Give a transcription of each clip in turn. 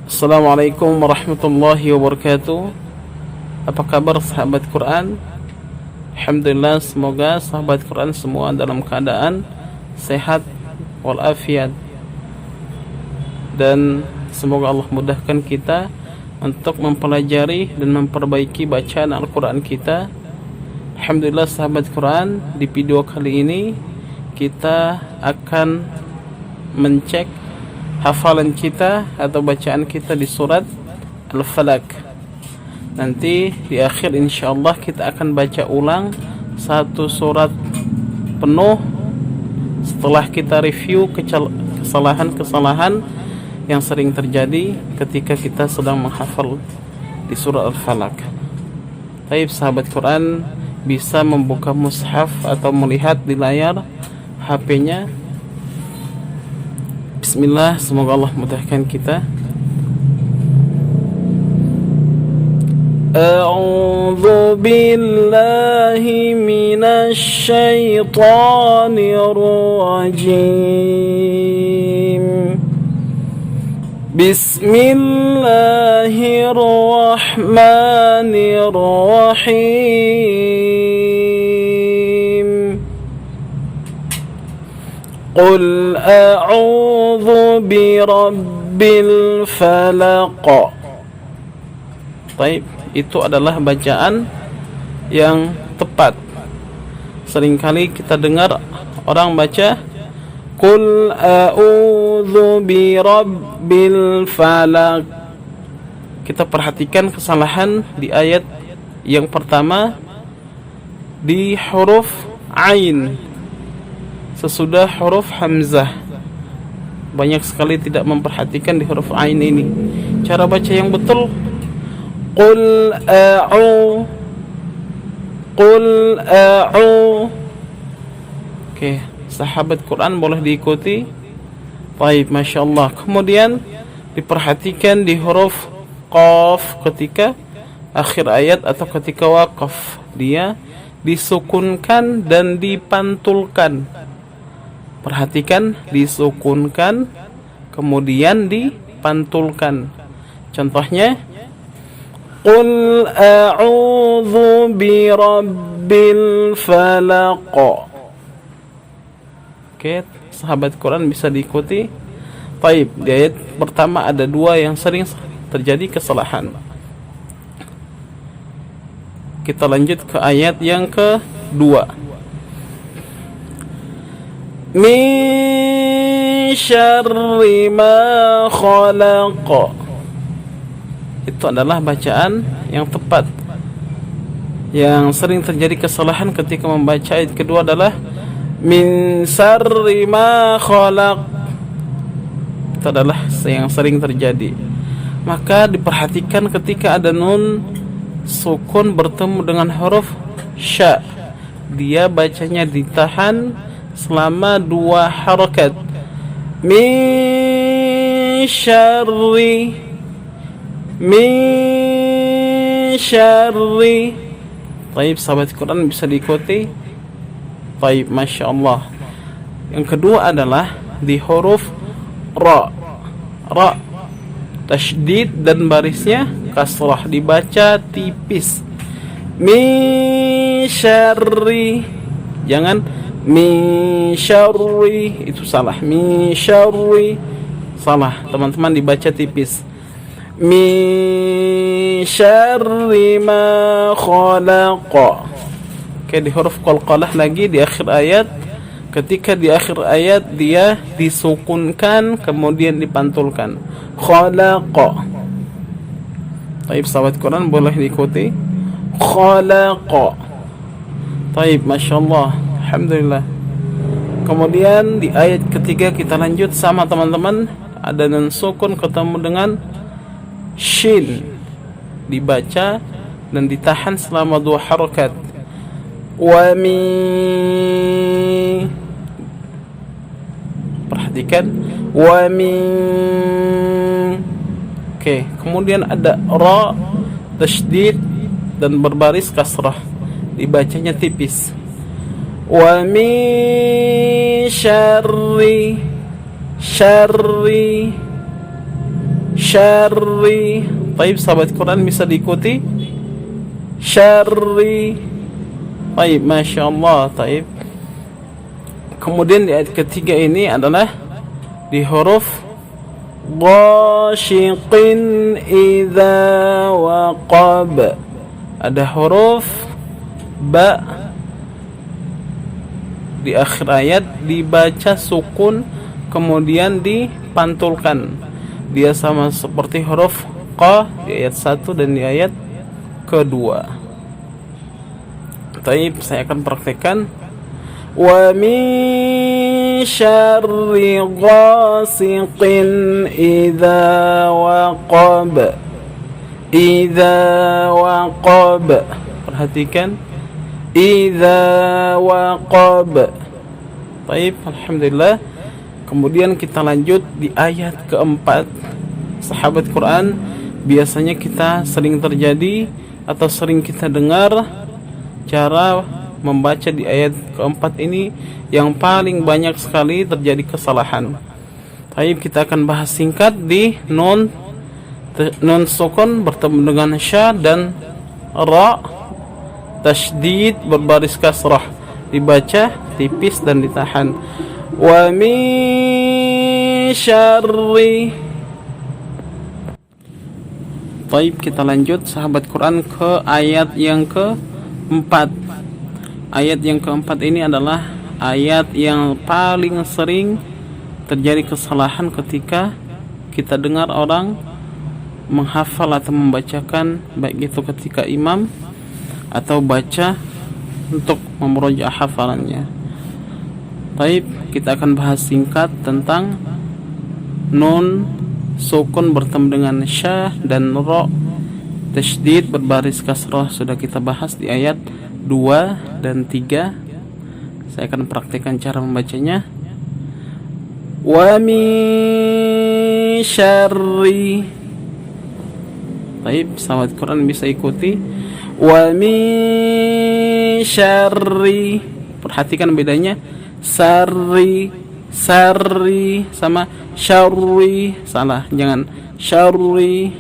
Assalamualaikum warahmatullahi wabarakatuh. Apa kabar sahabat Quran? Alhamdulillah, semoga sahabat Quran semua dalam keadaan sehat walafiat, dan semoga Allah mudahkan kita untuk mempelajari dan memperbaiki bacaan Al-Quran kita. Alhamdulillah sahabat Quran, di video kali ini kita akan mencek hafalan kita atau bacaan kita di surat Al-Falaq. Nanti di akhir insyaallah kita akan baca ulang satu surat penuh setelah kita review kesalahan-kesalahan yang sering terjadi ketika kita sedang menghafal di surat Al-Falaq. Baik sahabat Quran, bisa membuka mushaf atau melihat di layar HP-nya. Bismillah, semoga Allah mudahkan kita. A'udzu billahi minasy syaithanir rajim. Bismillahirrahmanirrahim. Qul a'udzu birabbil falaq. Baik, itu adalah bacaan yang tepat. Seringkali kita dengar orang baca Qul a'udzu birabbil falaq. Kita perhatikan kesalahan di ayat yang pertama di huruf ain sesudah huruf hamzah. Banyak sekali tidak memperhatikan di huruf ain ini. Cara baca yang betul Qul a'u. Oke, sahabat Quran boleh diikuti. Baik, Masya Allah. Kemudian diperhatikan di huruf qaf ketika akhir ayat atau ketika waqaf, dia disukunkan dan dipantulkan. Perhatikan, disukunkan kemudian dipantulkan. Contohnya Qul a'udzu birabbil falaq. Oke, sahabat Quran bisa diikuti. Baik, di ayat pertama ada dua yang sering terjadi kesalahan. Kita lanjut ke ayat yang kedua. Min syarri ma khalaq. Itu adalah bacaan yang tepat. Yang sering terjadi kesalahan ketika membaca ayat kedua adalah min syarri ma khalaq. Itu adalah yang sering terjadi. Maka diperhatikan ketika ada nun sukun bertemu dengan huruf sya, dia bacanya ditahan selama 2 harakat. Min syarri Taib, sahabat Quran bisa diikuti. Taib, Masya Allah. Yang kedua adalah di huruf ra. Ra tasydid dan barisnya kasrah, dibaca tipis. Min syarri, jangan min syarri, itu salah. Min syarri salah, teman-teman, dibaca tipis. Min syarri ma khalaq. Oke, di huruf qalqalah lagi di akhir ayat. Ketika di akhir ayat dia disukunkan kemudian dipantulkan. Khalaq. Baik, sahabat Quran boleh diikuti. Khalaq. Baik, Masya Allah. Alhamdulillah. Kemudian di ayat ketiga kita lanjut sama teman-teman. Ada nun sukun ketemu dengan shin, dibaca dan ditahan selama 2 harakat. Wa min, perhatikan, wa min. Oke, kemudian ada ra tasydid dan berbaris kasrah, dibacanya tipis. Wa min syarri syarri. Baik, sahabat Quran bisa diikuti. Syarri. Baik, Masya Allah. Baik. Kemudian di ayat ketiga ini adalah di huruf ghashiqin idza waqab. Ada huruf ba di akhir ayat dibaca sukun kemudian dipantulkan. Dia sama seperti huruf qa di ayat 1 dan di ayat kedua. Baik, saya akan praktekkan. Wa min syarri ghasiqin idza waqab. Idza waqab. Perhatikan. Idza waqab. Baik, alhamdulillah. Kemudian kita lanjut di ayat keempat. Sahabat Quran, biasanya kita sering terjadi atau sering kita dengar cara membaca di ayat keempat ini yang paling banyak sekali terjadi kesalahan. Baik, kita akan bahas singkat di nun sukun bertemu dengan sya dan ra, tasydid berbaris kasrah, dibaca tipis dan ditahan. Wa min syarri. Baik, kita lanjut sahabat Quran ke ayat yang keempat. Ayat yang keempat ini adalah ayat yang paling sering terjadi kesalahan ketika kita dengar orang menghafal atau membacakan, baik itu ketika imam atau baca untuk memurojaah hafalannya. Baik, kita akan bahas singkat tentang nun sukun bertemu dengan sya dan ra, tasydid berbaris kasrah sudah kita bahas di ayat 2 dan 3. Saya akan praktekkan cara membacanya. Wa min syarri. Baik, sahabat Quran bisa ikuti. Wa min syarri. Perhatikan bedanya. Sarri, sarri sama syarri. Salah, jangan syarri.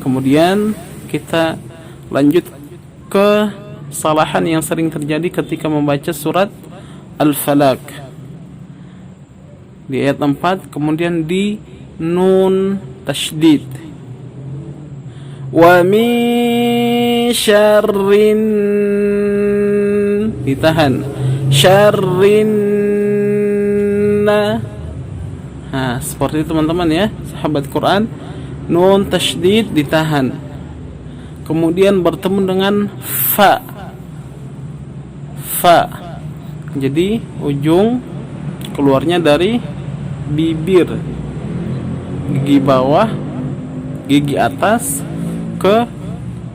Kemudian kita lanjut ke kesalahan yang sering terjadi ketika membaca surat Al-Falaq di ayat 4, kemudian di nun tasydid. Wa min syarrin, ditahan, syarrin. Seperti itu teman-teman ya, sahabat Quran. Nun tasydid ditahan, kemudian bertemu dengan fa. Jadi ujung keluarnya dari bibir, gigi bawah, gigi atas ke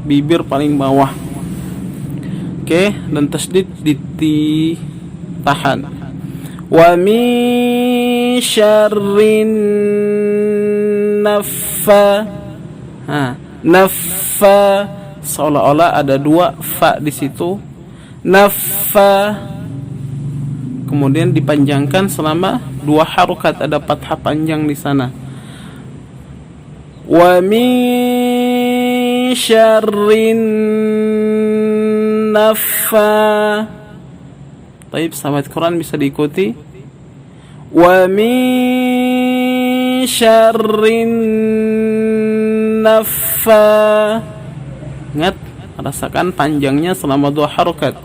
bibir paling bawah. Oke, dan tasydid ditahan. Wa min syarrin naffa, seolah-olah ada dua fa di situ. Naffa, kemudian dipanjangkan selama 2 harokat, ada fathah panjang di sana. Wa min syarrin naffa. Baik, sahabat Quran bisa diikuti. Wa min syarrin naffa. Ingat, rasakan panjangnya selama 2 harokat.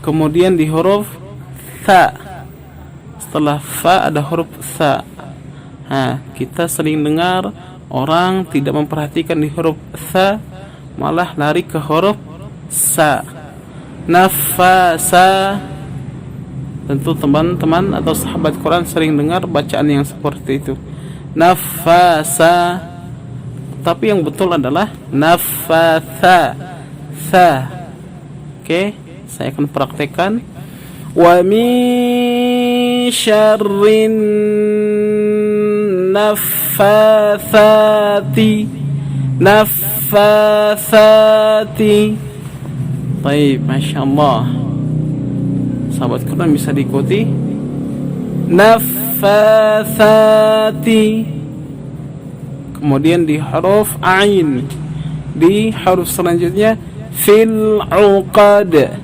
Kemudian di huruf tha, setelah fa ada huruf tha. Kita sering dengar orang tidak memperhatikan di huruf tha, malah lari ke huruf sa. Nafasa. Tentu teman-teman atau sahabat Quran sering dengar bacaan yang seperti itu, nafasa. Tapi yang betul adalah nafatha, tha. Oke, saya akan praktekkan. Wa min syarrin naffathati. Baik, Masya Allah, sahabat Quran bisa diikuti. Naffathati. kemudian di huruf ain, di huruf selanjutnya fil uqad.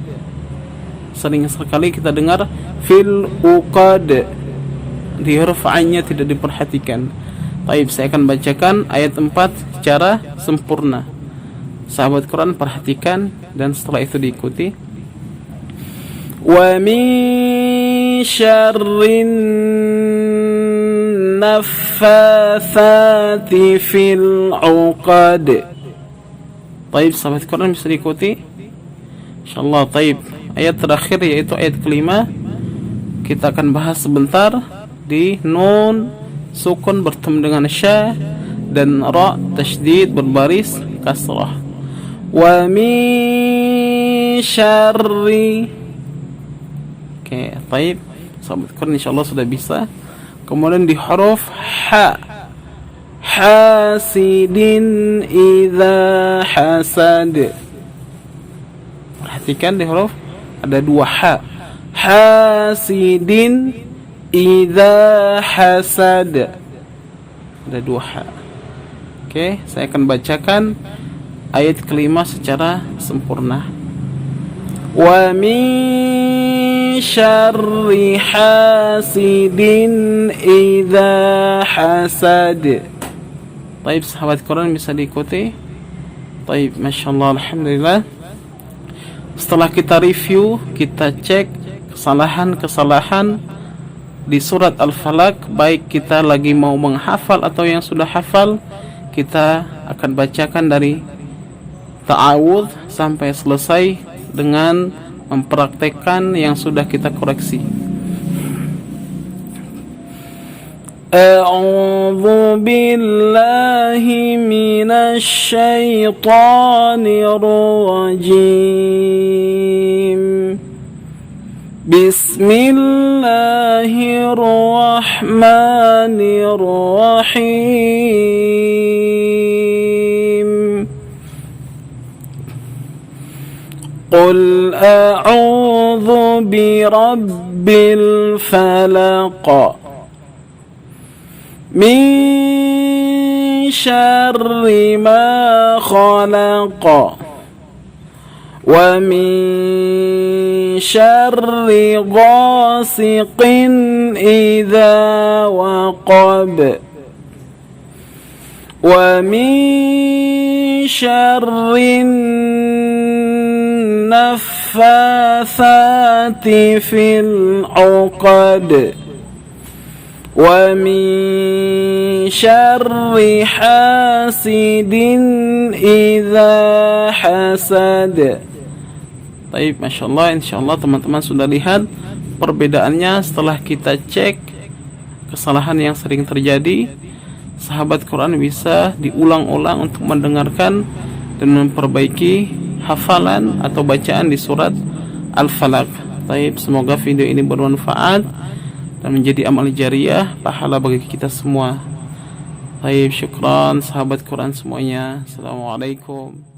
Sering sekali kita dengar fil uqad, di huruf ainnya tidak diperhatikan. Baik, saya akan bacakan ayat 4 secara sempurna. Sahabat Quran perhatikan dan setelah itu diikuti. Wa min syarrin naffatsati fil uqad. Baik, sahabat Quran bisa diikuti insyaallah. Baik, ayat terakhir yaitu ayat kelima kita akan bahas sebentar di nun sukun bertemu dengan sya dan ra tasydid berbaris kasrah. Wa min syarri. Oke, baik. Sahabat Quran insyaallah sudah bisa. Kemudian di huruf ha, hasidin idza hasad. Perhatikan di huruf ada dua ha. Hasidin idza hasad. Ada dua ha. Oke, saya akan bacakan ayat kelima secara sempurna. Wa min syarri hasidin idza hasad. Baik, sahabat Quran bisa diikuti. Baik, masyaallah, alhamdulillah. Setelah kita review, kita cek kesalahan-kesalahan di surat Al-Falaq, baik kita lagi mau menghafal atau yang sudah hafal, kita akan bacakan dari ta'awudz sampai selesai dengan mempraktekkan yang sudah kita koreksi. A'udzu billahi minasy syaithanir rajim. Bismillahirrahmanirrahim. Qul a'udzu birabbil falaq min syarri ma khalaq wa min syarri ghasiqin idza waqab wa min syarri naffatsati fil 'uqad wa min syarri hasidin idza hasad. Baik, masyaallah, insyaallah teman-teman sudah lihat perbedaannya setelah kita cek kesalahan yang sering terjadi. Sahabat Quran bisa diulang-ulang untuk mendengarkan dan memperbaiki hafalan atau bacaan di surat Al-Falaq. Baik, semoga video ini bermanfaat dan menjadi amal jariah, pahala bagi kita semua. Baik, syukran sahabat Quran semuanya. Assalamualaikum.